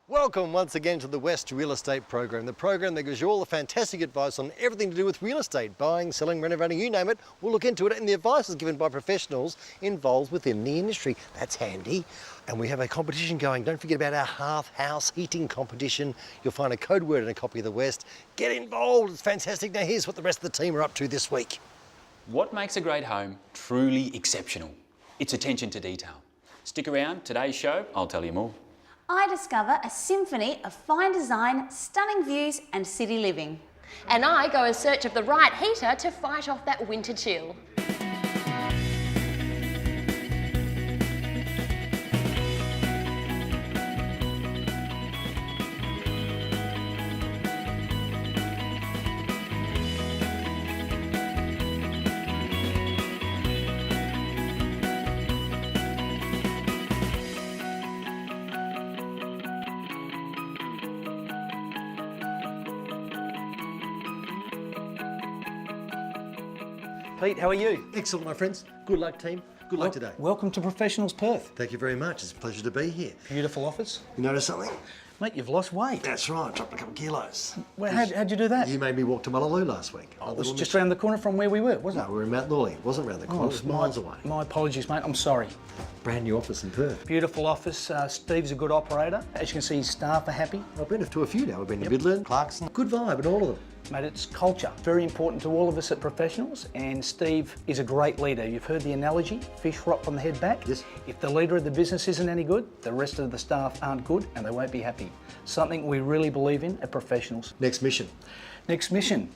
Welcome once again to the West Real Estate Program, the program that gives you all the fantastic advice on everything to do with real estate, buying, selling, renovating, you name it. We'll look into it, and the advice is given by professionals involved within the industry. That's handy. And we have a competition going. Don't forget about our half house heating competition. You'll find a code word and a copy of the West. Get involved, it's fantastic. Now here's what the rest of the team are up to this week. What makes a great home truly exceptional? It's attention to detail. Stick around, today's show, I'll tell you more. I discover a symphony of fine design, stunning views and city living. And I go in search of the right heater to fight off that winter chill. Pete, how are you? Excellent, my friends. Good luck, team. Good luck today. Welcome to Professionals Perth. Thank you very much. It's a pleasure to be here. Beautiful office. You notice something? Mate, you've lost weight. That's right. Dropped a couple of kilos. Well, how'd you do that? You made me walk to Mullaloo last week. It was just around the corner from where we were, wasn't No, we were in Mount Lawley. It wasn't around the corner. It was miles away. My apologies, mate. I'm sorry. Brand new office in Perth. Beautiful office. Steve's a good operator. As you can see, his staff are happy. I've been to a few now. We've been to Midland, Clarkson. Good vibe in all of them. Mate, it's culture. Very important to all of us at Professionals, and Steve is a great leader. You've heard the analogy, fish rot from the head back. Yes. If the leader of the business isn't any good, the rest of the staff aren't good and they won't be happy. Something we really believe in at Professionals. Next mission. Next mission.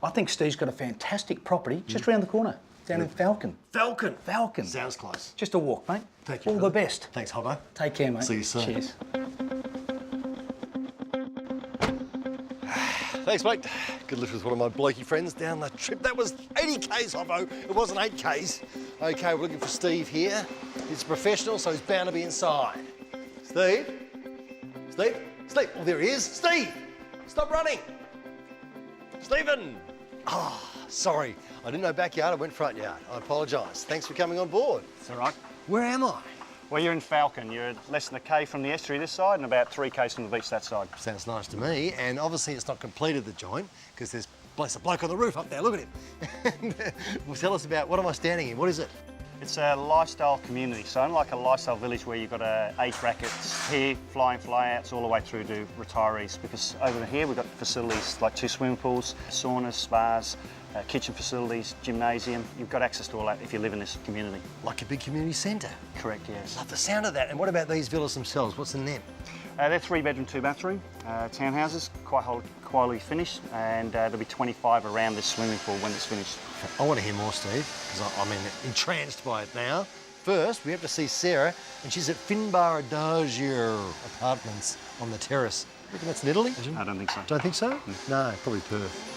I think Steve's got a fantastic property just around the corner, down in Falcon. Falcon. Falcon. Sounds close. Just a walk, mate. Thank you. All brother. the best. Thanks, Hobbo. Take care, mate. See you soon. Cheers. Thanks, mate. Good lift with one of my blokey friends down the trip. That was 80 Ks, Hobbo. It wasn't 8 Ks. Okay, we're looking for Steve here. He's a professional, so he's bound to be inside. Steve? Steve? Steve? Oh, there he is. Steve! Stop running! Stephen! Oh, sorry. I didn't know backyard, I went front yard. I apologise. Thanks for coming on board. It's all right. Where am I? Well, you're in Falcon. You're less than a K from the estuary this side and about 3 Ks from the beach that side. Sounds nice to me, and obviously it's not completed, the joint, because there's bless a bloke on the roof up there, look at him. Well, tell us about, what am I standing in? What is it? It's a lifestyle community, so unlike a lifestyle village where you've got age brackets here, fly-in, fly-outs, all the way through to retirees, because over here we've got facilities like 2 swimming pools, saunas, spas, kitchen facilities, gymnasium. You've got access to all that if you live in this community. Like a big community centre. Correct, yes. Love the sound of that. And what about these villas themselves? What's in them? They're 3-bedroom, 2-bathroom townhouses, quite quality finish, and there'll be 25 around this swimming pool when it's finished. I want to hear more, Steve, because I'm entranced by it now. First, we have to see Sarah, and she's at Finbar Adagio Apartments on the terrace. You reckon that's in Italy? I don't think so. Don't think so? No, probably Perth.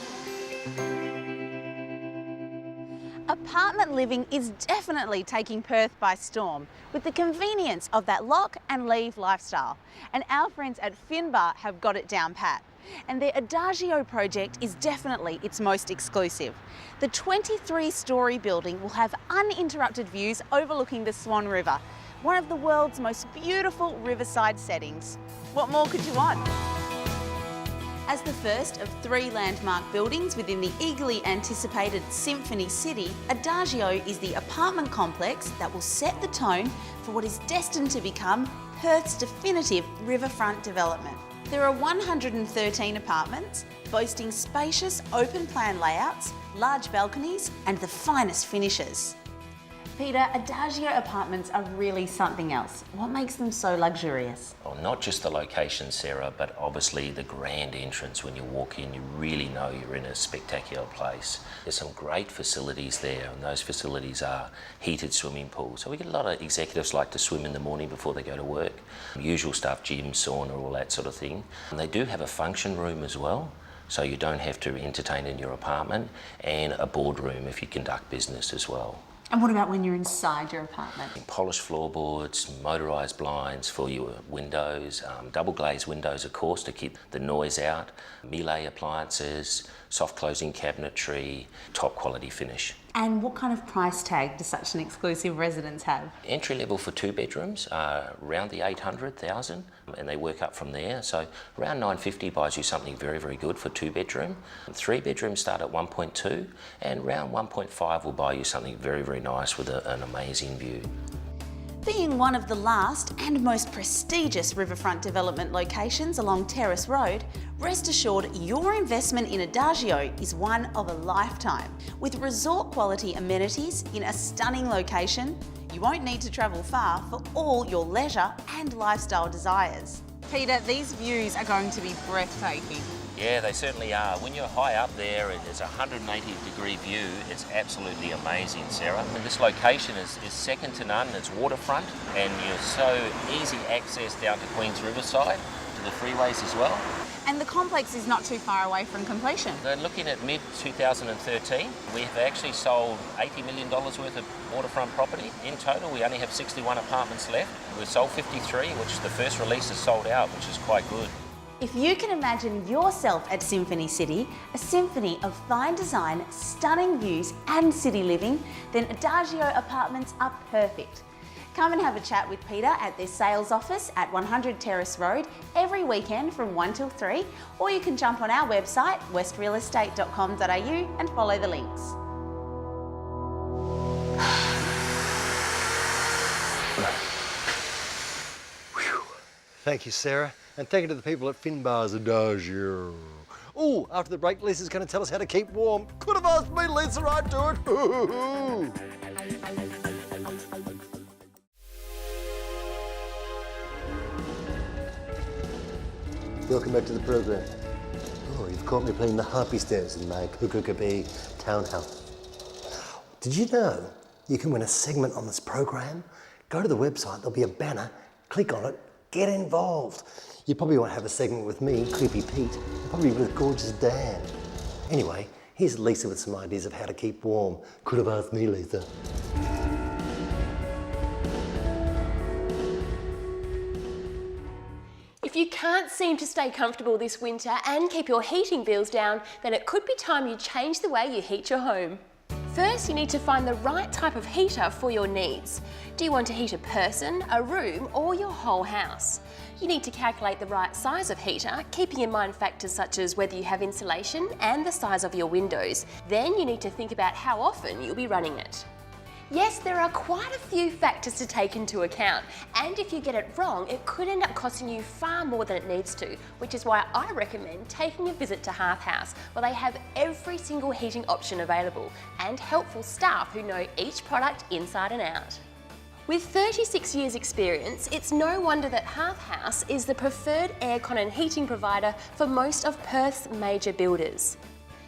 Apartment living is definitely taking Perth by storm with the convenience of that lock and leave lifestyle. And our friends at Finbar have got it down pat. And their Adagio project is definitely its most exclusive. The 23-storey building will have uninterrupted views overlooking the Swan River, one of the world's most beautiful riverside settings. What more could you want? As the first of 3 landmark buildings within the eagerly anticipated Symphony City, Adagio is the apartment complex that will set the tone for what is destined to become Perth's definitive riverfront development. There are 113 apartments, boasting spacious open-plan layouts, large balconies and the finest finishes. Peter, Adagio apartments are really something else. What makes them so luxurious? Well, not just the location, Sarah, but obviously the grand entrance. When you walk in, you really know you're in a spectacular place. There's some great facilities there, and those facilities are heated swimming pools. So we get a lot of executives like to swim in the morning before they go to work. Usual stuff, gym, sauna, all that sort of thing. And they do have a function room as well, so you don't have to entertain in your apartment, and a boardroom if you conduct business as well. And what about when you're inside your apartment? Polished floorboards, motorised blinds for your windows, double glazed windows of course to keep the noise out, Miele appliances, soft closing cabinetry, top quality finish. And what kind of price tag does such an exclusive residence have? Entry level for 2 bedrooms are around the 800,000 and they work up from there. So around 950 buys you something very, very good for 2 bedroom. 3 bedrooms start at 1.2 and around 1.5 will buy you something very, very nice with an amazing view. Being one of the last and most prestigious riverfront development locations along Terrace Road, rest assured your investment in Adagio is one of a lifetime. With resort quality amenities in a stunning location, you won't need to travel far for all your leisure and lifestyle desires. Peter, these views are going to be breathtaking. Yeah, they certainly are. When you're high up there, it's a 180-degree view. It's absolutely amazing, Sarah. And this location is second to none. It's waterfront, and you're so easy access down to Queen's Riverside, to the freeways as well. And the complex is not too far away from completion. They're looking at mid-2013. We have actually sold $80 million worth of waterfront property. In total, we only have 61 apartments left. We've sold 53, which the first release is sold out, which is quite good. If you can imagine yourself at Symphony City, a symphony of fine design, stunning views and city living, then Adagio Apartments are perfect. Come and have a chat with Peter at their sales office at 100 Terrace Road every weekend from 1 till 3, or you can jump on our website westrealestate.com.au and follow the links. Thank you, Sarah. And thank you to the people at Finbar's Adagio. Oh, after the break, Lisa's going to tell us how to keep warm. Could have asked me, Lisa, I'd do it. Welcome back to the program. Oh, you've caught me playing the harpy stairs in my Kukukabee townhouse. Did you know you can win a segment on this program? Go to the website, there'll be a banner, click on it, get involved. You probably won't have a segment with me, Creepy Pete, you'll probably with Gorgeous Dan. Anyway, here's Lisa with some ideas of how to keep warm. Could have asked me, Lisa. If you can't seem to stay comfortable this winter and keep your heating bills down, then it could be time you change the way you heat your home. First, you need to find the right type of heater for your needs. Do you want to heat a person, a room, or your whole house? You need to calculate the right size of heater, keeping in mind factors such as whether you have insulation and the size of your windows. Then you need to think about how often you'll be running it. Yes, there are quite a few factors to take into account, and if you get it wrong, it could end up costing you far more than it needs to, which is why I recommend taking a visit to Hearth House, where they have every single heating option available and helpful staff who know each product inside and out. With 36 years experience, it's no wonder that Hearth House is the preferred aircon and heating provider for most of Perth's major builders.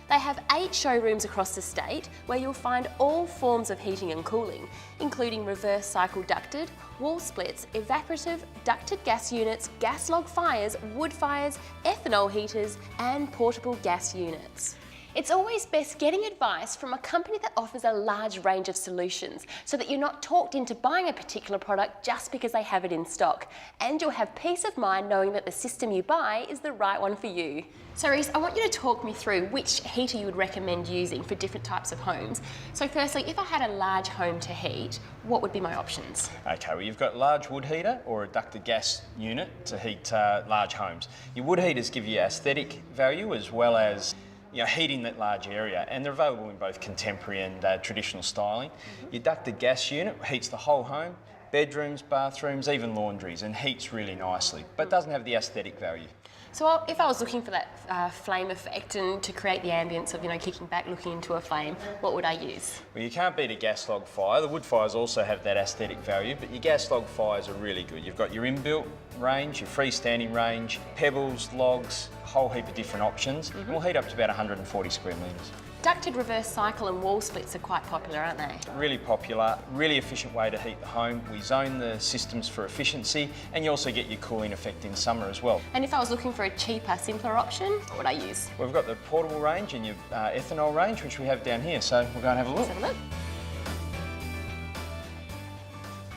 They have 8 showrooms across the state where you'll find all forms of heating and cooling, including reverse cycle ducted, wall splits, evaporative, ducted gas units, gas log fires, wood fires, ethanol heaters, and portable gas units. It's always best getting advice from a company that offers a large range of solutions so that you're not talked into buying a particular product just because they have it in stock, and you'll have peace of mind knowing that the system you buy is the right one for you. So Reece, I want you to talk me through which heater you would recommend using for different types of homes. So firstly, if I had a large home to heat, what would be my options? Okay, well you've got large wood heater or a ducted gas unit to heat large homes. Your wood heaters give you aesthetic value as well as heating that large area, and they're available in both contemporary and traditional styling. Your ducted gas unit heats the whole home, bedrooms, bathrooms, even laundries, and heats really nicely, but doesn't have the aesthetic value. So if I was looking for that flame effect and to create the ambience of, kicking back, looking into a flame, what would I use? Well, you can't beat a gas log fire. The wood fires also have that aesthetic value, but your gas log fires are really good. You've got your inbuilt range, your freestanding range, pebbles, logs, a whole heap of different options, and we'll heat up to about 140 square metres. Ducted reverse cycle and wall splits are quite popular, aren't they? Really popular, really efficient way to heat the home. We zone the systems for efficiency, and you also get your cooling effect in summer as well. And if I was looking for a cheaper, simpler option, what would I use? We've got the portable range and your ethanol range, which we have down here, so we'll go and have a look. Let's have a look.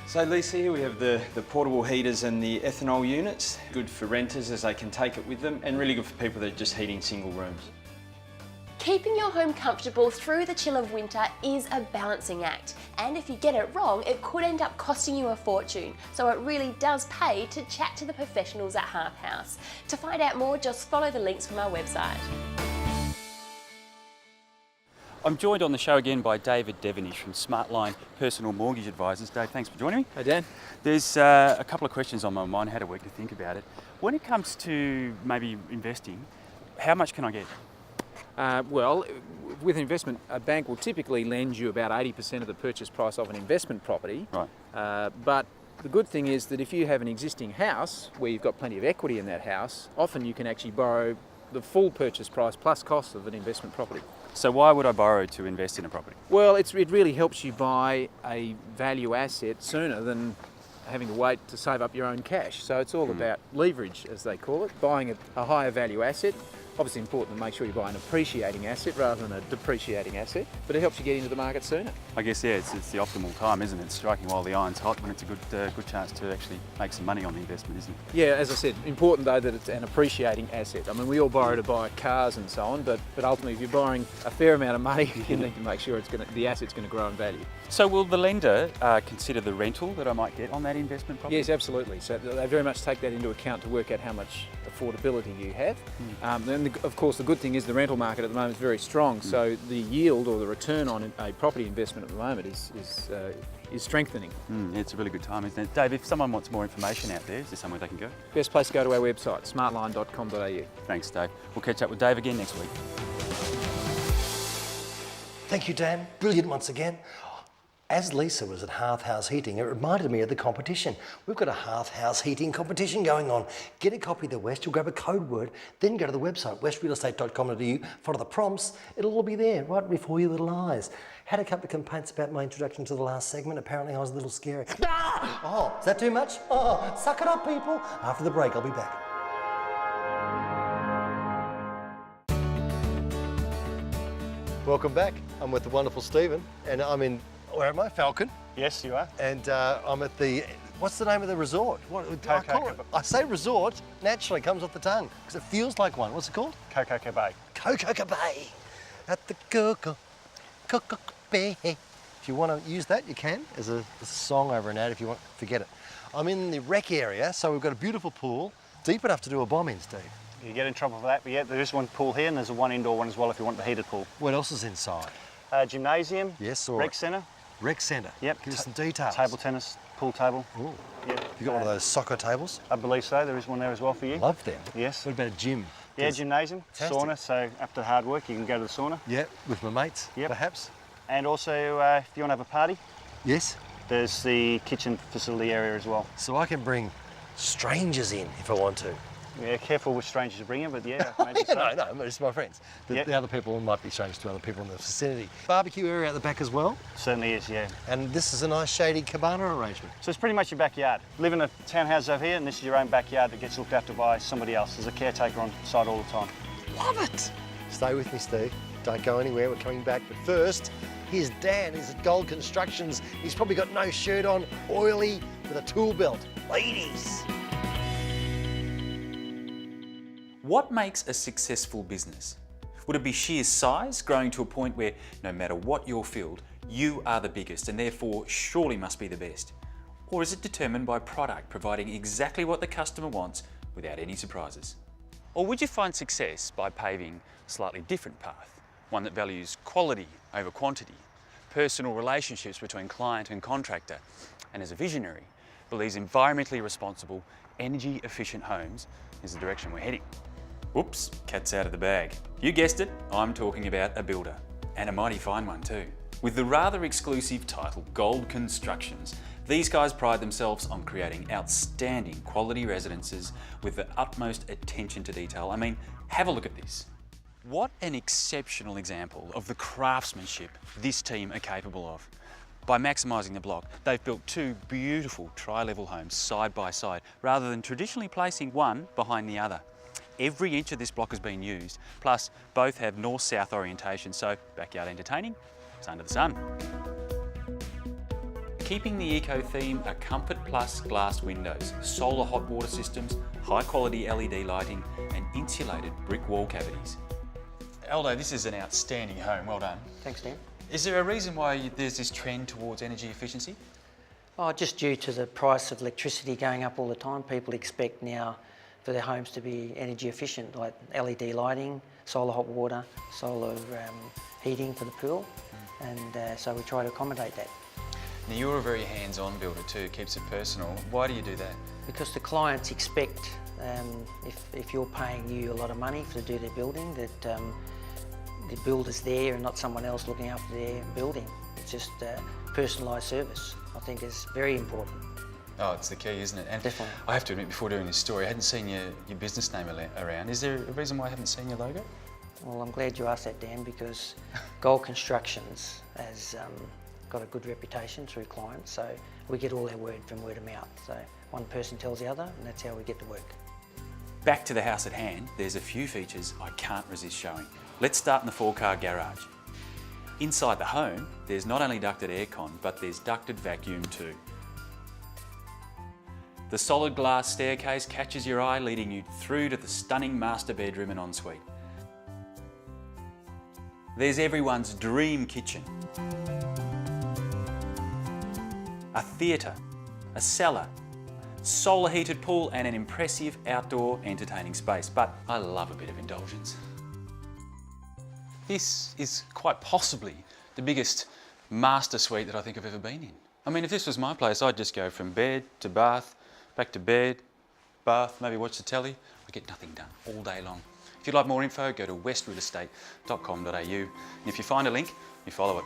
So Lisa, here we have the portable heaters and the ethanol units. Good for renters as they can take it with them, and really good for people that are just heating single rooms. Keeping your home comfortable through the chill of winter is a balancing act, and if you get it wrong, it could end up costing you a fortune. So it really does pay to chat to the professionals at Half House. To find out more, just follow the links from our website. I'm joined on the show again by David Devonish from Smartline Personal Mortgage Advisors. Dave, thanks for joining me. Hey Dan. There's a couple of questions on my mind, had a week to think about it. When it comes to maybe investing, how much can I get? Well, with investment, a bank will typically lend you about 80% of the purchase price of an investment property. Right. But the good thing is that if you have an existing house where you've got plenty of equity in that house, often you can actually borrow the full purchase price plus cost of an investment property. So why would I borrow to invest in a property? Well, it really helps you buy a value asset sooner than having to wait to save up your own cash. So it's all about leverage, as they call it, buying a higher value asset. Obviously important to make sure you buy an appreciating asset rather than a depreciating asset, but it helps you get into the market sooner. I guess, yeah, it's the optimal time, isn't it? Striking while the iron's hot when it's a good chance to actually make some money on the investment, isn't it? Yeah, as I said, important though that it's an appreciating asset. I mean, we all borrow to buy cars and so on, but ultimately if you're borrowing a fair amount of money, you need to make sure the asset's going to grow in value. So will the lender consider the rental that I might get on that investment property? Yes, absolutely. So they very much take that into account to work out how much affordability you have. And of course the good thing is the rental market at the moment is very strong, so the yield or the return on a property investment at the moment is strengthening. It's a really good time, isn't it? Dave, if someone wants more information out there, is there somewhere they can go? Best place to go to our website, smartline.com.au. Thanks, Dave. We'll catch up with Dave again next week. Thank you, Dan. Brilliant once again. As Lisa was at Half House Heating, it reminded me of the competition. We've got a Half House Heating competition going on. Get a copy of the West, you'll grab a code word, then go to the website, westrealestate.com.au, follow the prompts, it'll all be there, right before your little eyes. Had a couple of complaints about my introduction to the last segment. Apparently I was a little scary. Oh, is that too much? Oh, suck it up, people. After the break, I'll be back. Welcome back. I'm with the wonderful Stephen, and I'm in, where am I? Falcon. Yes, you are. And I'm at the, what's the name of the resort? What I say resort, naturally comes off the tongue, because it feels like one. What's it called? Coco Bay. Coco Bay. At the Coco Bay. If you want to use that, you can. There's a song over an ad if you want, forget it. I'm in the rec area, so we've got a beautiful pool, deep enough to do a bomb in, Steve. You get in trouble for that, but yeah, there is one pool here and there's a one indoor one as well if you want the heated pool. What else is inside? Gymnasium. Yes, rec centre. Rec centre. Yep. Give us some details. Table tennis, pool table. Ooh. Yep. You got one of those soccer tables? I believe so. There is one there as well for you. Love them. Yes. What about a gym? Yeah, gymnasium, Fantastic. sauna. So after hard work, you can go to the sauna. Yeah, with my mates, perhaps. And also, if you want to have a party, yes, there's the kitchen facility area as well. So I can bring strangers in if I want to. Yeah, careful with strangers you bring in, but yeah, maybe yeah, no, it's my friends. The other people might be strangers to other people in the vicinity. Barbecue area out the back as well? Certainly is, yeah. And this is a nice shady cabana arrangement. So it's pretty much your backyard. Live in a townhouse over here, and this is your own backyard that gets looked after by somebody else. There's a caretaker on site all the time. Love it! Stay with me, Steve. Don't go anywhere, we're coming back. But first, here's Dan. He's at Gold Constructions. He's probably got no shirt on, oily, with a tool belt. Ladies! What makes a successful business? Would it be sheer size, growing to a point where no matter what your field, you are the biggest and therefore surely must be the best? Or is it determined by product, providing exactly what the customer wants without any surprises? Or would you find success by paving a slightly different path, one that values quality over quantity, personal relationships between client and contractor, and as a visionary, believes environmentally responsible, energy efficient homes is the direction we're heading? Whoops, cat's out of the bag. You guessed it, I'm talking about a builder, and a mighty fine one too. With the rather exclusive title Gold Constructions, these guys pride themselves on creating outstanding quality residences with the utmost attention to detail. I mean, have a look at this. What an exceptional example of the craftsmanship this team are capable of. By maximising the block, they've built two beautiful tri-level homes side by side, rather than traditionally placing one behind the other. Every inch of this block has been used, plus both have north-south orientation, so backyard entertaining, it's under the sun. Keeping the eco theme are Comfort Plus glass windows, solar hot water systems, high quality LED lighting and insulated brick wall cavities. Aldo, this is an outstanding home. Well done. Thanks, Dan. Is there a reason why there's this trend towards energy efficiency? Oh, just due to the price of electricity going up all the time, people expect now for their homes to be energy efficient, like LED lighting, solar hot water, solar heating for the pool, and so we try to accommodate that. Now, you're a very hands-on builder too, keeps it personal. Why do you do that? Because the clients expect, if you're paying you a lot of money to do their building, that the builder's there and not someone else looking after their building. It's just personalised service. I think is very important. Oh, it's the key, isn't it? And definitely. I have to admit, before doing this story, I hadn't seen your business name around. Is there a reason why I haven't seen your logo? Well, I'm glad you asked that, Dan, because Gold Constructions has got a good reputation through clients, so we get all our word from word of mouth. So one person tells the other, and that's how we get to work. Back to the house at hand, there's a few features I can't resist showing. Let's start in the 4-car garage. Inside the home, there's not only ducted aircon, but there's ducted vacuum too. The solid glass staircase catches your eye, leading you through to the stunning master bedroom and ensuite. There's everyone's dream kitchen. A theatre, a cellar, solar heated pool and an impressive outdoor entertaining space. But I love a bit of indulgence. This is quite possibly the biggest master suite that I think I've ever been in. I mean, if this was my place, I'd just go from bed to bath, back to bed, bath, maybe watch the telly. I get nothing done all day long. If you'd like more info, go to westrealestate.com.au. And if you find a link, you follow it.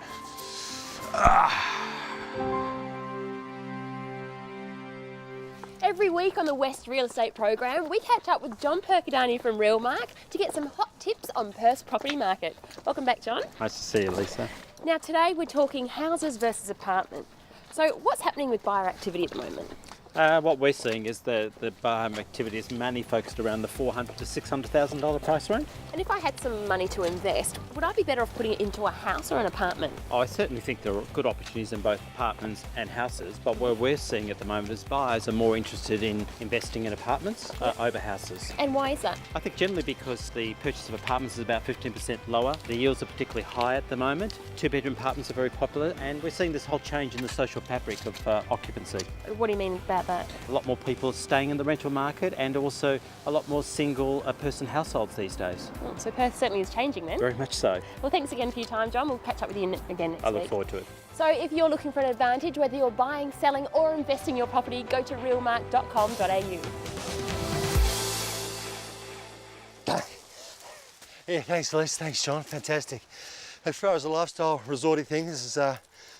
Every week on the West Real Estate program, we catch up with John Percadani from Realmark to get some hot tips on Perth's property market. Welcome back, John. Nice to see you, Lisa. Now today we're talking houses versus apartment. So what's happening with buyer activity at the moment? What we're seeing is the buyer activity is mainly focused around the $400,000 to $600,000 price range. And if I had some money to invest, would I be better off putting it into a house or an apartment? I certainly think there are good opportunities in both apartments and houses, but what we're seeing at the moment is buyers are more interested in investing in apartments over houses. And why is that? I think generally because the purchase of apartments is about 15% lower. The yields are particularly high at the moment. 2-bedroom apartments are very popular, and we're seeing this whole change in the social fabric of occupancy. What do you mean about that? A lot more people staying in the rental market, and also a lot more single person households these days. So Perth certainly is changing then. Very much so. Well, thanks again for your time, John. We'll catch up with you again next week. I look forward to it. So if you're looking for an advantage, whether you're buying, selling or investing in your property, go to realmark.com.au. Yeah, thanks, Les. Thanks, John. Fantastic. As far as the lifestyle resorty thing, this is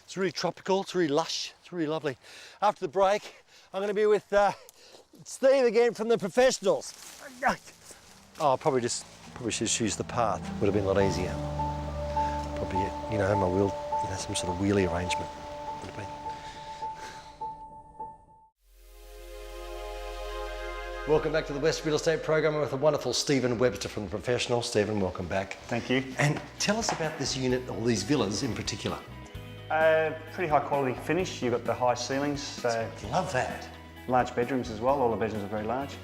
it's really tropical. It's really lush. It's really lovely. After the break, I'm going to be with Steve again from the Professionals. Oh, probably should use the path. Would have been a lot easier. Probably, you know, my wheel, you know, some sort of wheelie arrangement would have been. Welcome back to the West Real Estate program with the wonderful Stephen Webster from the Professionals. Stephen, welcome back. Thank you. And tell us about this unit, or these villas in particular. Pretty high quality finish. You've got the high ceilings. Love that. Large bedrooms as well. All the bedrooms are very large.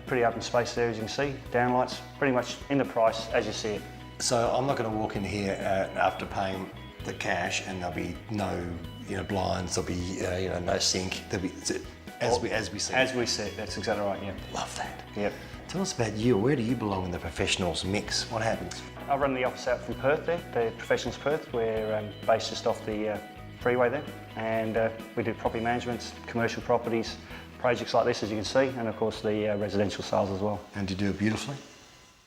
Pretty open space there, as you can see. Downlights, pretty much in the price as you see it. So I'm not going to walk in here after paying the cash, and there'll be no, you know, blinds. There'll be, you know, no sink. There'll be as we see. As we see it. That's exactly right. Yeah. Love that. Yep. Tell us about you. Where do you belong in the Professionals mix? What happens? I run the office out from Perth there, the Professionals Perth. We're based just off the freeway there, and we do property management, commercial properties, projects like this, as you can see, and of course the residential sales as well. And you do it beautifully?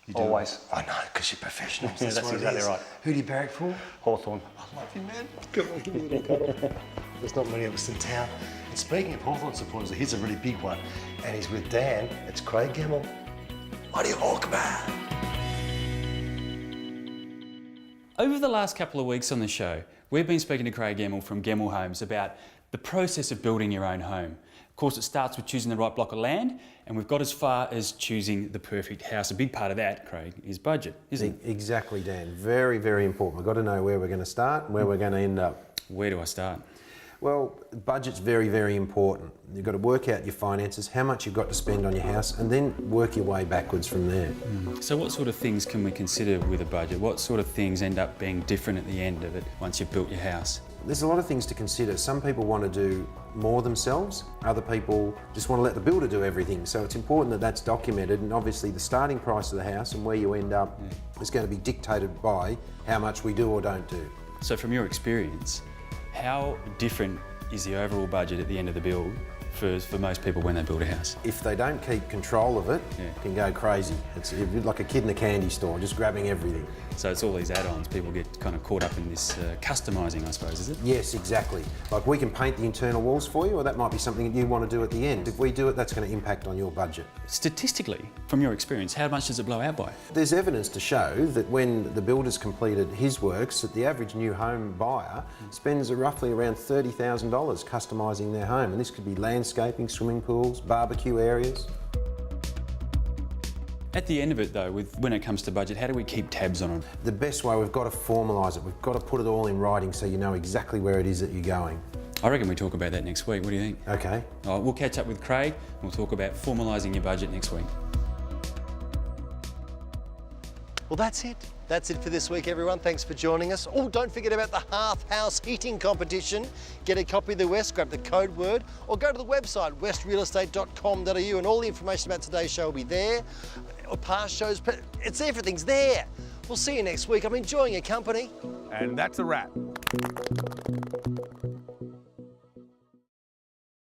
You do Always. It. I know, because you're professionals. Yeah, that's exactly right. Who do you barrack for? Hawthorn. I love you, man. Come on, give me a little cuddle. There's not many of us in town. And speaking of Hawthorn supporters, here's a really big one, and he's with Dan. It's Craig Gemmell. What do you talk about? Over the last couple of weeks on the show, we've been speaking to Craig Gemmell from Gemmell Homes about the process of building your own home. Of course, it starts with choosing the right block of land, and we've got as far as choosing the perfect house. A big part of that, Craig, is budget, isn't it? Exactly, Dan. Very, very important. We've got to know where we're going to start and where we're going to end up. Where do I start? Well, budget's very, very important. You've got to work out your finances, how much you've got to spend on your house, and then work your way backwards from there. So what sort of things can we consider with a budget? What sort of things end up being different at the end of it once you've built your house? There's a lot of things to consider. Some people want to do more themselves, other people just want to let the builder do everything. So it's important that that's documented, and obviously the starting price of the house and where you end up is going to be dictated by how much we do or don't do. So from your experience, how different is the overall budget at the end of the build for most people when they build a house? If they don't keep control of it, it can go crazy. It's like a kid in a candy store, just grabbing everything. So it's all these add-ons. People get kind of caught up in this customising, I suppose, is it? Yes, exactly. Like we can paint the internal walls for you, or that might be something that you want to do at the end. If we do it, that's going to impact on your budget. Statistically, from your experience, how much does it blow out by? There's evidence to show that when the builder's completed his works, that the average new home buyer spends roughly around $30,000 customising their home. And this could be landscaping, swimming pools, barbecue areas. At the end of it though, when it comes to budget, how do we keep tabs on it? The best way, we've got to formalise it. We've got to put it all in writing so you know exactly where it is that you're going. I reckon we talk about that next week. What do you think? Okay. All right, we'll catch up with Craig. We'll talk about formalising your budget next week. Well, that's it. That's it for this week, everyone. Thanks for joining us. Oh, don't forget about the Half House Heating Competition. Get a copy of the West, grab the code word, or go to the website, westrealestate.com.au, and all the information about today's show will be there, or past shows. It's everything's there. We'll see you next week. I'm enjoying your company. And that's a wrap.